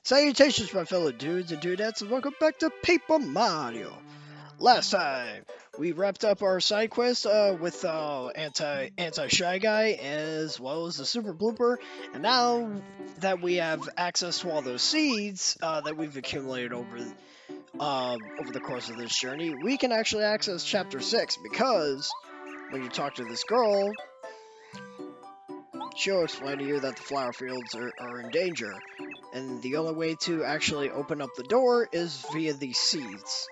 Salutations, my fellow dudes and dudettes, and welcome back to Paper Mario. Last time, we wrapped up our side quest with anti Shy Guy as well as the Super Blooper, and now that we have access to all those seeds that we've accumulated over the course of this journey, we can actually access Chapter 6 because when you talk to this girl, she'll explain to you that the flower fields are in danger, and the only way to actually open up the door is via these seeds.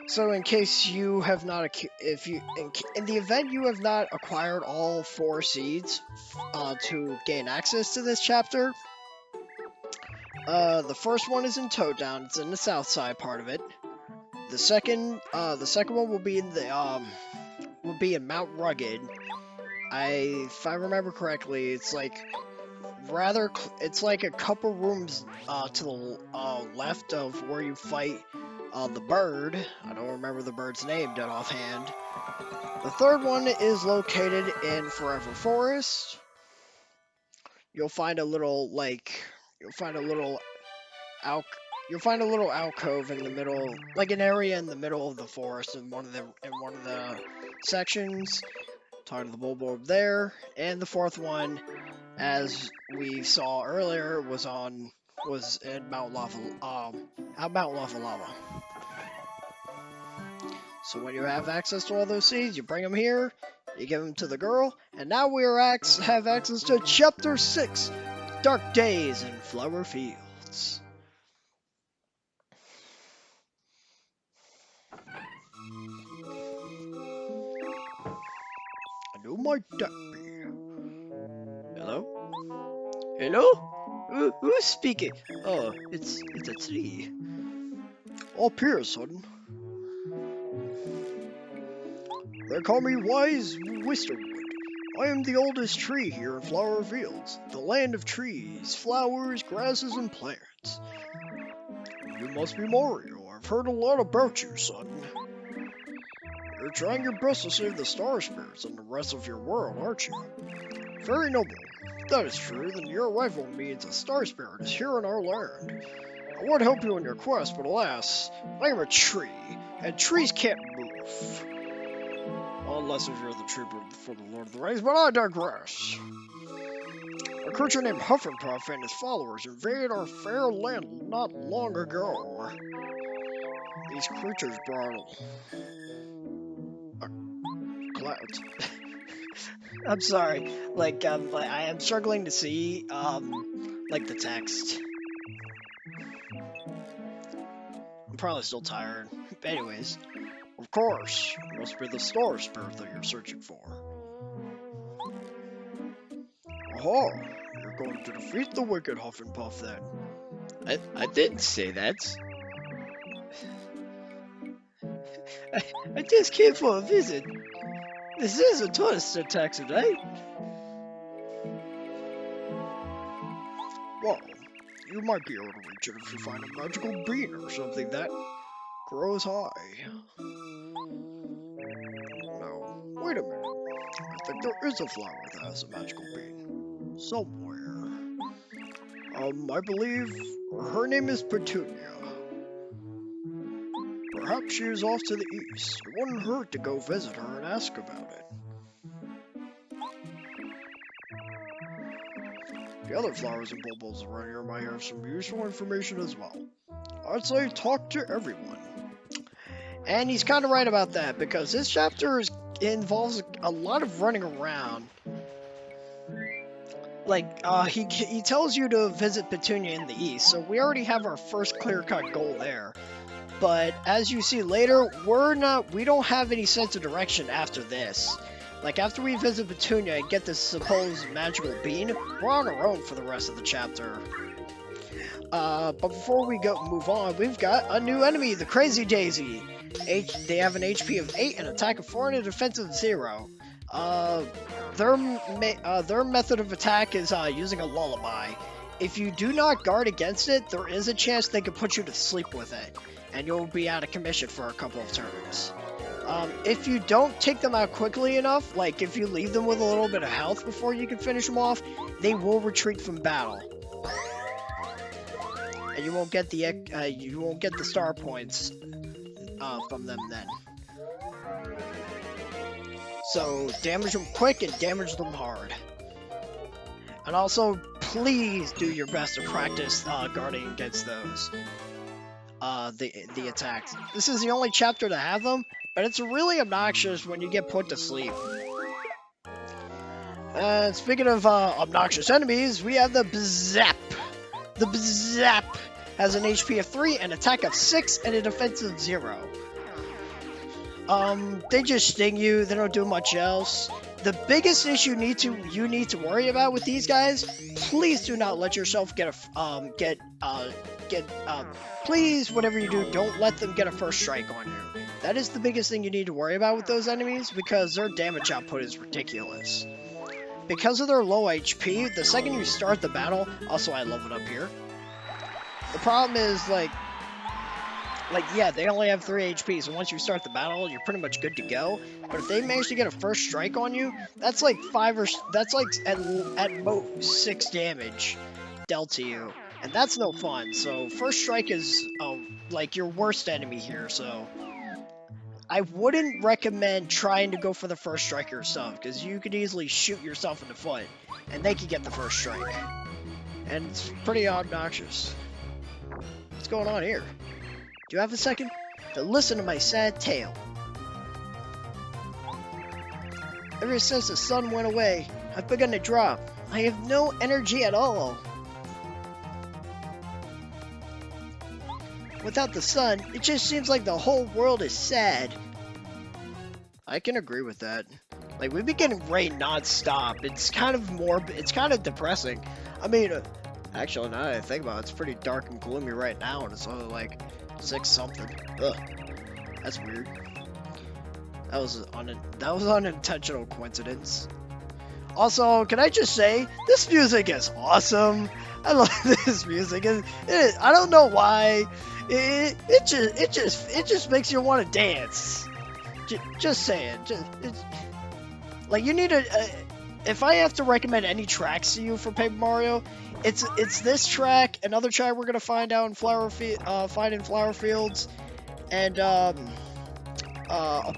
So in case you have not, in the event you have not acquired all 4 seeds to gain access to this chapter, the first one is in Toad Down. It's in the south side part of it. The second one will be in Mount Rugged. If I remember correctly, it's like it's like a couple rooms to the left of where you fight the bird. I don't remember the bird's name dead offhand. The third one is located in Forever Forest. You'll find a little alcove in the middle, like an area in the middle of the forest in one of the sections. Talk to the Bulbo there, and the fourth one, as we saw earlier, was in Mount Lava Lava. So when you have access to all those seeds, you bring them here, you give them to the girl, and now we have access to Chapter 6, Dark Days in Flower Fields. Who might that be? Hello? Hello? Who's speaking? Oh, it's a tree. Up here, son. They call me Wise Wisterwood. I am the oldest tree here in Flower Fields, the land of trees, flowers, grasses, and plants. You must be Mario. I've heard a lot about you, son. You're trying your best to save the Star Spirits and the rest of your world, aren't you? Very noble. If that is true, then your arrival means a Star Spirit is here in our land. I would help you in your quest, but alas, I am a tree, and trees can't move. Unless if you're the trooper for the Lord of the Rings, but I digress. A creature named Hufflepuff and his followers invaded our fair land not long ago. These creatures brought clouds. I'm sorry, I am struggling to see, the text. I'm probably still tired. Anyways, of course, it must be the Star Spirit that you're searching for. Aha! You're going to defeat the wicked Hufflepuff then. I didn't say that. I just came for a visit. This is a tourist attraction, right? Well, you might be able to reach it if you find a magical bean or something that grows high. No, wait a minute. I think there is a flower that has a magical bean. Somewhere. I believe her name is Petunia. Perhaps she is off to the east. It wouldn't hurt to go visit her and ask about it. The other flowers and bulbs around here might have some useful information as well. I'd say talk to everyone. And he's kind of right about that, because this chapter involves a lot of running around. He tells you to visit Petunia in the east, so we already have our first clear-cut goal there. But as you see later, we don't have any sense of direction after this. Like, after we visit Petunia and get this supposed magical bean, we're on our own for the rest of the chapter. But before we move on, we've got a new enemy, the Crazy Daisy. They have an HP of 8, an attack of 4, and a defense of 0. Their method of attack is using a lullaby. If you do not guard against it, there is a chance they could put you to sleep with it, and you'll be out of commission for a couple of turns. If you don't take them out quickly enough, like if you leave them with a little bit of health before you can finish them off, they will retreat from battle. and you won't get the star points from them then. So damage them quick and damage them hard. And also, please do your best to practice guarding against those. The attacks. This is the only chapter to have them, but it's really obnoxious when you get put to sleep. Speaking of obnoxious enemies, we have the Bzap. The Bzap has an HP of 3, an attack of 6, and a defense of 0. They just sting you. They don't do much else. The biggest issue you need to worry about with these guys, please do not let yourself please, whatever you do, don't let them get a first strike on you. That is the biggest thing you need to worry about with those enemies, because their damage output is ridiculous. Because of their low HP, the second you start the battle, also I love it up here. The problem is, yeah, they only have 3 HP, so once you start the battle, you're pretty much good to go. But if they manage to get a first strike on you, that's like at most 6 damage dealt to you. And that's no fun, so first strike is, like, your worst enemy here, so I wouldn't recommend trying to go for the first strike yourself, because you could easily shoot yourself in the foot, and they could get the first strike. And it's pretty obnoxious. What's going on here? Do you have a second to listen to my sad tale? Ever since the sun went away, I've begun to drop. I have no energy at all. Without the sun, it just seems like the whole world is sad. I can agree with that. Like, we've been getting rain non-stop. It's kind of depressing. I mean, actually, now that I think about it, it's pretty dark and gloomy right now, and it's only like 6 something. Ugh. That's weird. That was unintentional coincidence. Also, can I just say, this music is awesome. I love this music. I don't know why. It just makes you want to dance. Just saying. Like, you need if I have to recommend any tracks to you for Paper Mario, it's this track, another track we're gonna find out in Flower Fields, and a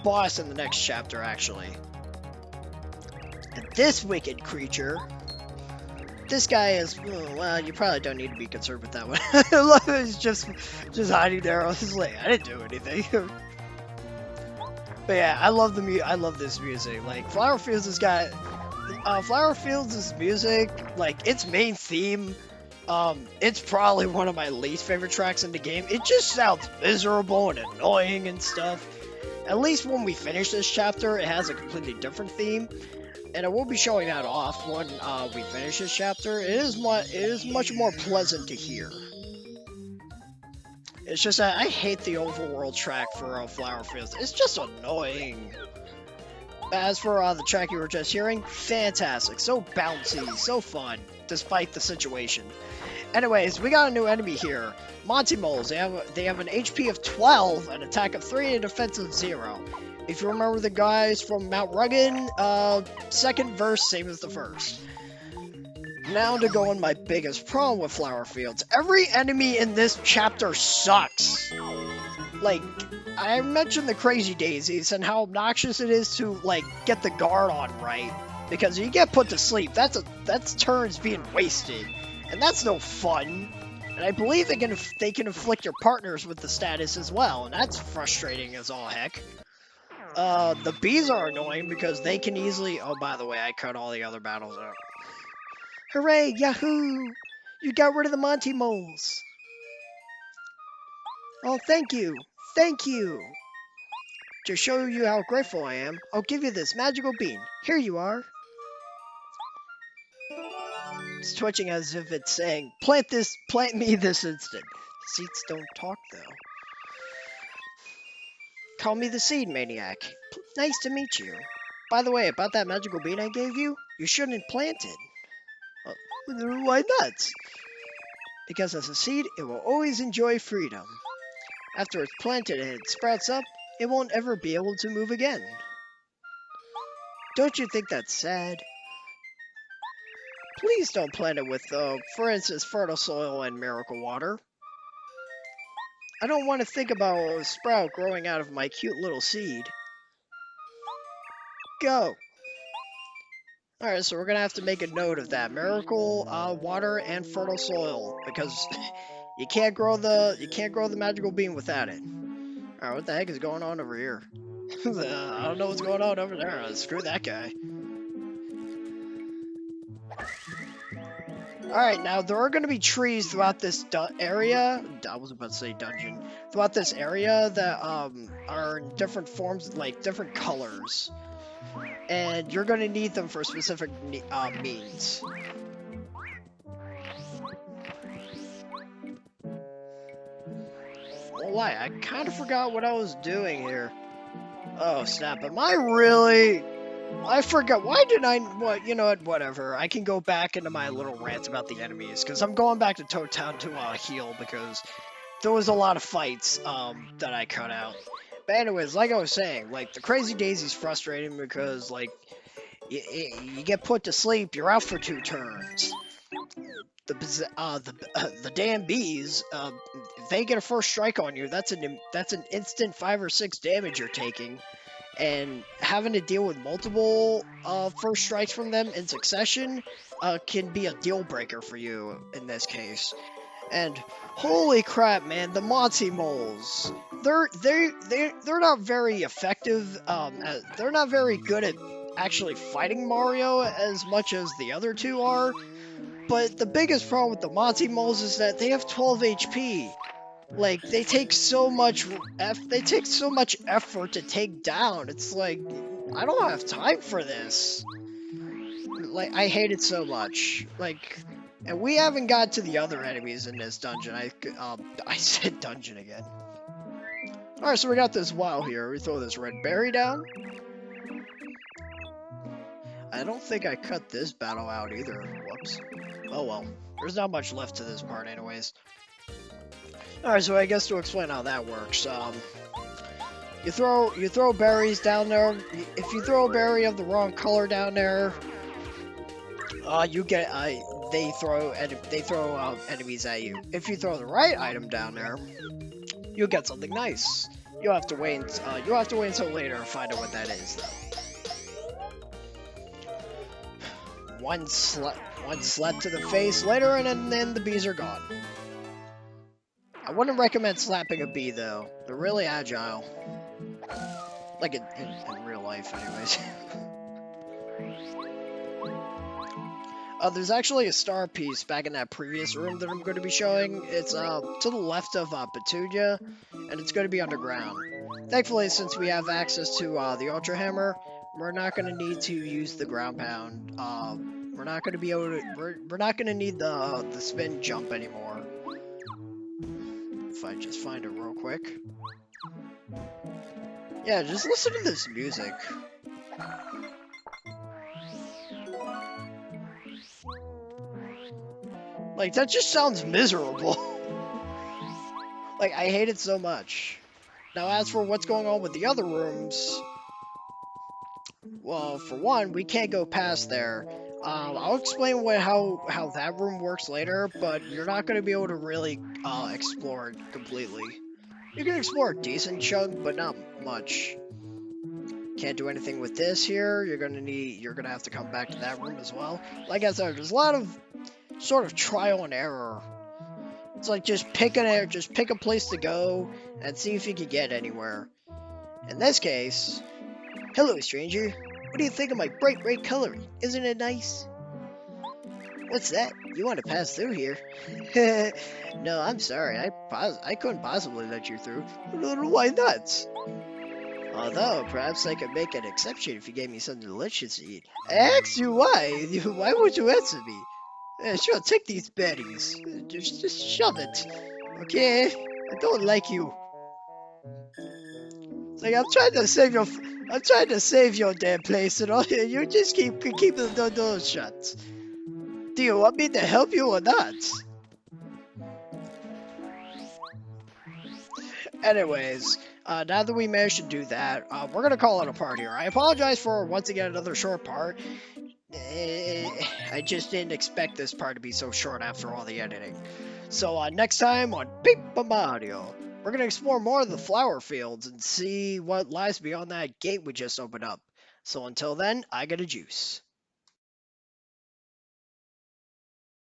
boss in the next chapter actually. And this wicked creature. This guy is, well, you probably don't need to be concerned with that one. He's just hiding there. I was like, I didn't do anything. But yeah, I love this music. Like, Flower Fields music, like, its main theme, it's probably one of my least favorite tracks in the game. It just sounds miserable and annoying and stuff. At least when we finish this chapter, it has a completely different theme. And I will be showing that off when we finish this chapter. It is much more pleasant to hear. It's just that I hate the overworld track for Flower Fields. It's just annoying. As for the track you were just hearing, fantastic. So bouncy, so fun, despite the situation. Anyways, we got a new enemy here. Monty Moles. They have an HP of 12, an attack of 3, and a defense of 0. If you remember the guys from Mount Rugged, second verse, same as the first. Now to go on my biggest problem with Flower Fields. Every enemy in this chapter sucks. Like, I mentioned the Crazy Daisies and how obnoxious it is to, like, get the guard on right. Because you get put to sleep, that's turns being wasted. And that's no fun. And I believe they can inflict your partners with the status as well, and that's frustrating as all heck. The bees are annoying because they can easily... Oh, by the way, I cut all the other battles out. Hooray, yahoo! You got rid of the Monty Moles. Oh, thank you. Thank you. To show you how grateful I am, I'll give you this magical bean. Here you are. It's twitching as if it's saying, plant me this instant. Seeds don't talk, though. Call me the Seed Maniac. Nice to meet you. By the way, about that magical bean I gave you, you shouldn't plant it. Why not? Because as a seed, it will always enjoy freedom. After it's planted and it sprouts up, it won't ever be able to move again. Don't you think that's sad? Please don't plant it with, for instance, fertile soil and miracle water. I don't want to think about a sprout growing out of my cute little seed. Go! Alright, so we're gonna have to make a note of that. Miracle, water, and fertile soil. Because you can't grow the magical bean without it. Alright, what the heck is going on over here? I don't know what's going on over there. Screw that guy. Alright, now there are going to be trees throughout this area. I was about to say dungeon. Throughout this area that are in different forms, like different colors. And you're going to need them for specific means. Well, why? I kind of forgot what I was doing here. Oh, snap. Am I really... I forgot. Why did I... What? You know what? Whatever. I can go back into my little rant about the enemies. Because I'm going back to Toad Town to heal. Because there was a lot of fights that I cut out. But anyways, like I was saying, like, the Crazy Daisy's frustrating because, like, you get put to sleep, you're out for 2 turns. The damn bees, if they get a first strike on you, that's an instant 5 or 6 damage you're taking. And having to deal with multiple first strikes from them in succession can be a deal breaker for you in this case. And holy crap, man, the Monty Moles, they're not very effective. They're not very good at actually fighting Mario as much as the other 2 are. But the biggest problem with the Monty Moles is that they have 12 HP. Like, they take so much effort to take down. It's like, I don't have time for this. Like, I hate it so much. Like, and we haven't got to the other enemies in this dungeon. I said dungeon again. Alright, so we got this wow here. We throw this red berry down. I don't think I cut this battle out either. Whoops. Oh well. There's not much left to this part anyways. Alright, so I guess to explain how that works, you throw berries down there. If you throw a berry of the wrong color down there, they throw enemies at you. If you throw the right item down there, you'll get something nice. You'll have to wait until later to find out what that is, though. One slap to the face later, and then the bees are gone. I wouldn't recommend slapping a bee, though. They're really agile. Like in real life, anyways. There's actually a star piece back in that previous room that I'm going to be showing. It's to the left of Petunia, and it's going to be underground. Thankfully, since we have access to the Ultra Hammer, we're not going to need to use the ground pound. We're not going to be able to. We're not going to need the spin jump anymore. If I just find it real quick. Yeah, just listen to this music. Like, that just sounds miserable. Like, I hate it so much. Now, as for what's going on with the other rooms, well, for one, we can't go past there. I'll explain how that room works later, but you're not going to be able to really explore it completely. You can explore a decent chunk, but not much. Can't do anything with this here. You're gonna have to come back to that room as well. Like I said, there's a lot of sort of trial and error. It's like just pick a place to go and see if you can get anywhere. In this case, hello stranger. What do you think of my bright red coloring? Isn't it nice? What's that? You want to pass through here? No, I'm sorry. I couldn't possibly let you through. Why not? Although, perhaps I could make an exception if you gave me something delicious to eat. I asked you why. Why would you answer me? Sure, take these berries. Just shove it. Okay? I don't like you. It's like, I'm trying to save your damn place, and all you just keep the doors shut. Do you want me to help you or not? Anyways, now that we managed to do that, we're gonna call it a part here. I apologize for once again another short part. I just didn't expect this part to be so short after all the editing. So next time on Paper Mario, We're gonna explore more of the flower fields and see what lies beyond that gate we just opened up. So until then, I got a juice.